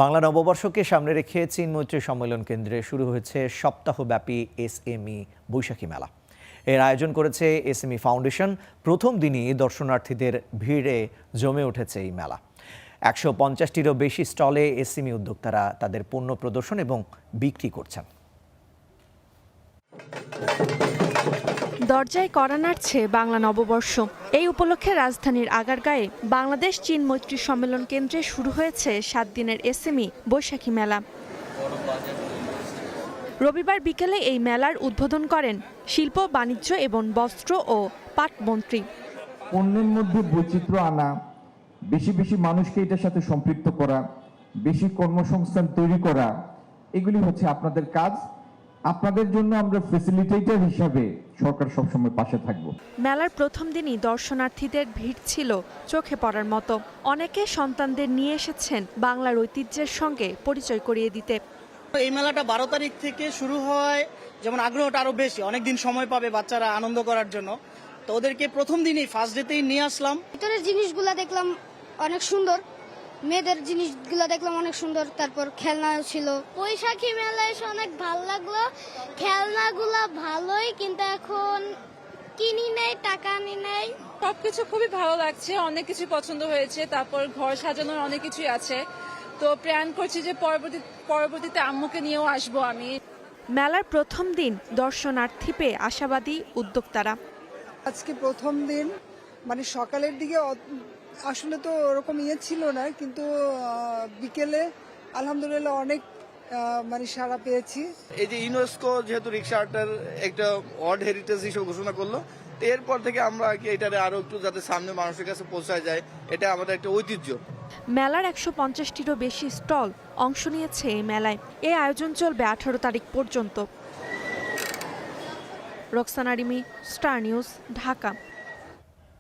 বাংলা নববর্ষকে সামনে রেখে চীন মৈত্রী সম্মেলন কেন্দ্রে শুরু হয়েছে সপ্তাহব্যাপী এসএমই বৈশাখী মেলা। এর আয়োজন করেছে এসএমই ফাউন্ডেশন। প্রথম দিনই দর্শনার্থীদের ভিড়ে জমে উঠেছে এই মেলা। ১৫০টিরও বেশি স্টলে এসএমই উদ্যোক্তারা তাদের পণ্য প্রদর্শন এবং বিক্রি করছেন। দরজায় কড়া নাড়ছে বাংলা নববর্ষ। এই উপলক্ষে রাজধানীর আগারগাঁয়ে বাংলাদেশ চীন মৈত্রী সম্মেলন কেন্দ্রে শুরু হয়েছে ৭ দিনের এসএমই বৈশাখী মেলা। রবিবার বিকেলে এই মেলার উদ্বোধন করেন শিল্প, বাণিজ্য এবং বস্ত্র ও পাট মন্ত্রী। পণ্যের মধ্যে বৈচিত্র্য আনা, বেশি বেশি মানুষকে এটার সাথে সম্পৃক্ত করা, বেশি কর্মসংস্থান তৈরি করা, এগুলি হচ্ছে আপনাদের কাজ। আপনাদের জন্য আমরা ফ্যাসিলিটেটর হিসাবে সরকার সবসময় পাশে থাকব। মেলার প্রথম দিনই দর্শনার্থীদের ভিড় ছিল চোখে পড়ার মতো। অনেকে সন্তানদের নিয়ে এসেছেন বাংলার ঐতিহ্যের সঙ্গে পরিচয় করিয়ে দিতে। এই মেলাটা 12 তারিখ থেকে শুরু হয়, যেমন আগ্রহটা আরো বেশি, অনেকদিন সময় পাবে বাচ্চারা আনন্দ করার জন্য। তো ওদেরকে প্রথম দিনই ফার্স্ট ডেতেই নিয়ে আসলাম। ভিতরের জিনিসগুলা দেখলাম অনেক সুন্দর, মেয়েদের জিনিসগুলো দেখলাম অনেক সুন্দর, তারপর খেলনাও ছিল। বৈশাখী মেলায় এসে অনেক ভালো লাগলো, খেলনাগুলো ভালোই, কিন্তু এখন কিনি নেই, টাকা আনি নেই। সবকিছু খুবই ভালো লাগছে, অনেক কিছু পছন্দ হয়েছে। তারপর ঘর সাজানোর অনেক কিছুই আছে, তো প্ল্যান করছি যে পরবর্তীতে আম্মুকে নিয়েও আসবো আমি। মেলার প্রথম দিন দর্শনার্থী পেয়ে আশাবাদী উদ্যোক্তারা। আজকে প্রথম দিন, মানে সকালের দিকে আসলে তো ওরকম ছিল না, কিন্তু বিকেলে আলহামদুলিল্লাহ অনেক মানে সাড়া পেয়েছি। এই যে ইউনেস্কো যেহেতু রিক্সাটার একটা ওয়ার্ল্ড হেরিটেজ হিসেবে ঘোষণা করলো, তো এরপর থেকে আমরা এটারে আরো একটু যাতে সামনে মানুষের কাছে পৌঁছায় যায়, এটা আমাদের একটা ঐতিহ্য। মেলার ১৫০টিরও বেশি স্টল অংশ নিয়েছে এই মেলায়। এই আয়োজন চলবে ১৮ তারিখ পর্যন্ত। Roksana Rimi, star news, Dhaka.